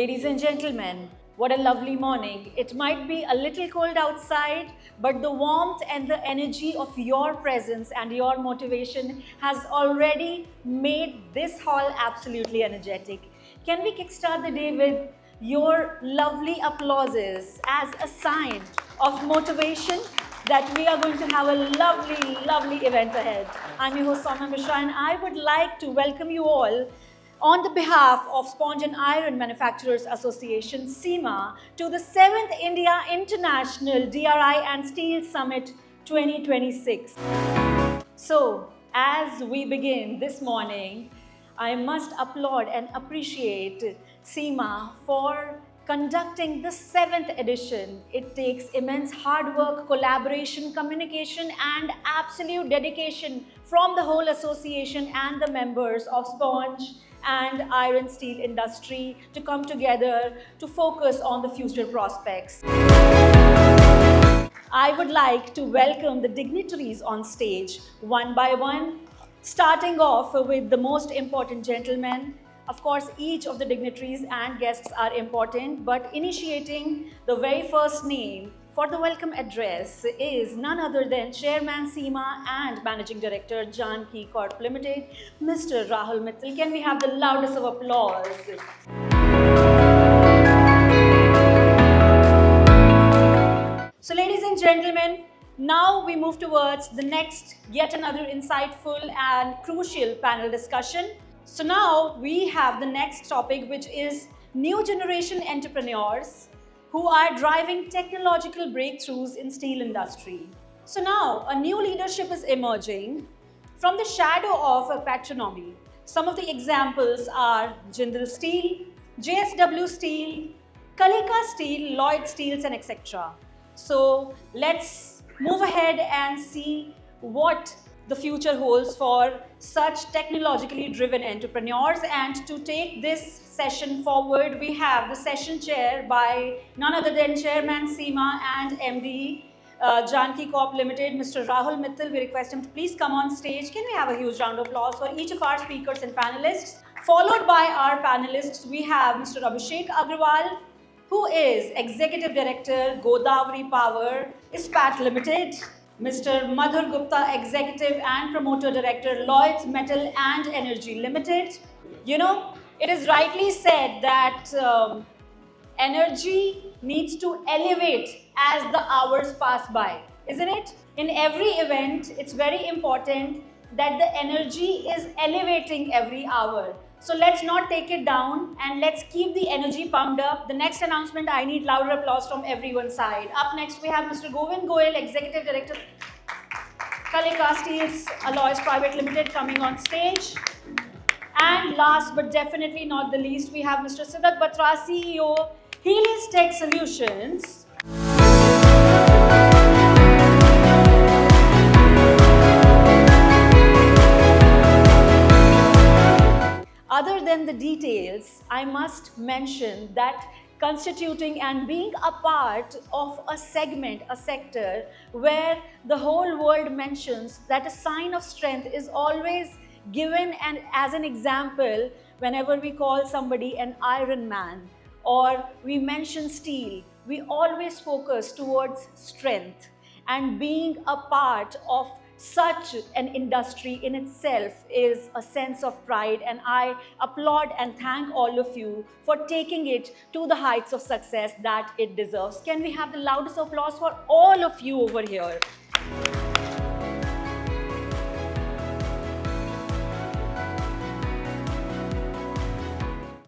Ladies and gentlemen, what a lovely morning. It might be a little cold outside, but the warmth and the energy of your presence and your motivation has already made this hall absolutely energetic. Can we kickstart the day with your lovely applauses as a sign of motivation that we are going to have a lovely, lovely event ahead. I'm your host Soumya Mishra and I would like to welcome you all on the behalf of Sponge and Iron Manufacturers Association, SEMA, to the 7th India International DRI and Steel Summit 2026. So, as we begin this morning, I must applaud and appreciate SEMA for conducting the 7th edition. It takes immense hard work, collaboration, communication, and absolute dedication from the whole association and the members of Sponge and iron steel industry to come together to focus on the future prospects. I would like to welcome the dignitaries on stage one by one, starting off with the most important gentleman. Of course, each of the dignitaries and guests are important, but initiating the very first name for the welcome address is none other than Chairman SEMA and Managing Director Janki Corp Limited, Mr. Rahul Mittal. Can we have the loudest of applause? So ladies and gentlemen, now we move towards the next, yet another insightful and crucial panel discussion. So now we have the next topic, which is new generation entrepreneurs who are driving technological breakthroughs in steel industry. So now a new leadership is emerging from the shadow of a patronymy. Some of the examples are Jindal Steel, JSW Steel, Kalika Steel, Lloyd Steels, and etc. So let's move ahead and see what the future holds for such technologically driven entrepreneurs. And to take this session forward, we have the session chair by none other than Chairman SEMA and MD Janki Corp Limited, Mr. Rahul Mittal. We request him to please come on stage. Can we have a huge round of applause for each of our speakers and panelists? Followed by our panelists, we have Mr. Abhishek Agrawal, who is Executive Director, Godavari Power Ispat Limited, Mr. Madhur Gupta, Executive and Promoter Director, Lloyds Metal and Energy Limited. You know, it is rightly said that energy needs to elevate as the hours pass by, isn't it? In every event, it's very important that the energy is elevating every hour. So let's not take it down and let's keep the energy pumped up. The next announcement, I need louder applause from everyone's side. Up next, we have Mr. Govind Goyal, Executive Director, Kalika Steels Alloys Private Limited, coming on stage. And last but definitely not the least, we have Mr. Siddharth Batra, CEO, Healy's Tech Solutions. Other than the details, I must mention that constituting and being a part of a segment, a sector where the whole world mentions that a sign of strength is always given and as an example whenever we call somebody an Iron Man or we mention steel, we always focus towards strength, and being a part of such an industry in itself is a sense of pride, and I applaud and thank all of you for taking it to the heights of success that it deserves. Can we have the loudest applause for all of you over here?